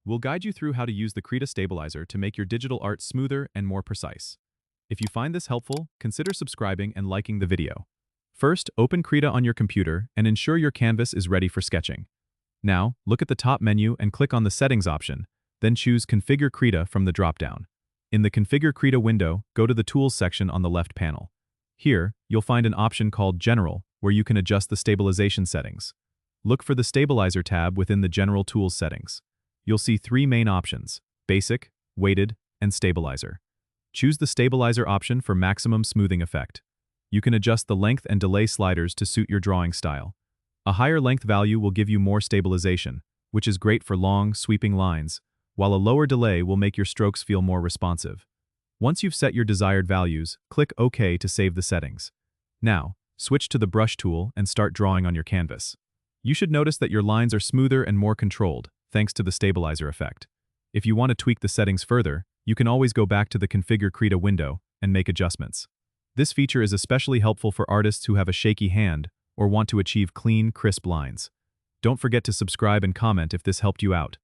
We'll guide you through how to use the Krita stabilizer to make your digital art smoother and more precise. If you find this helpful, consider subscribing and liking the video. First, open Krita on your computer and ensure your canvas is ready for sketching. Now, look at the top menu and click on the Settings option, then choose Configure Krita from the dropdown. In the Configure Krita window, go to the Tools section on the left panel. Here, you'll find an option called General, where you can adjust the stabilization settings. Look for the Stabilizer tab within the General Tools settings. You'll see three main options: Basic, Weighted, and Stabilizer. Choose the Stabilizer option for maximum smoothing effect. You can adjust the length and delay sliders to suit your drawing style. A higher length value will give you more stabilization, which is great for long, sweeping lines, while a lower delay will make your strokes feel more responsive. Once you've set your desired values, click OK to save the settings. Now, switch to the Brush tool and start drawing on your canvas. You should notice that your lines are smoother and more controlled, thanks to the stabilizer effect. If you want to tweak the settings further, you can always go back to the Configure Krita window and make adjustments. This feature is especially helpful for artists who have a shaky hand or want to achieve clean, crisp lines. Don't forget to subscribe and comment if this helped you out.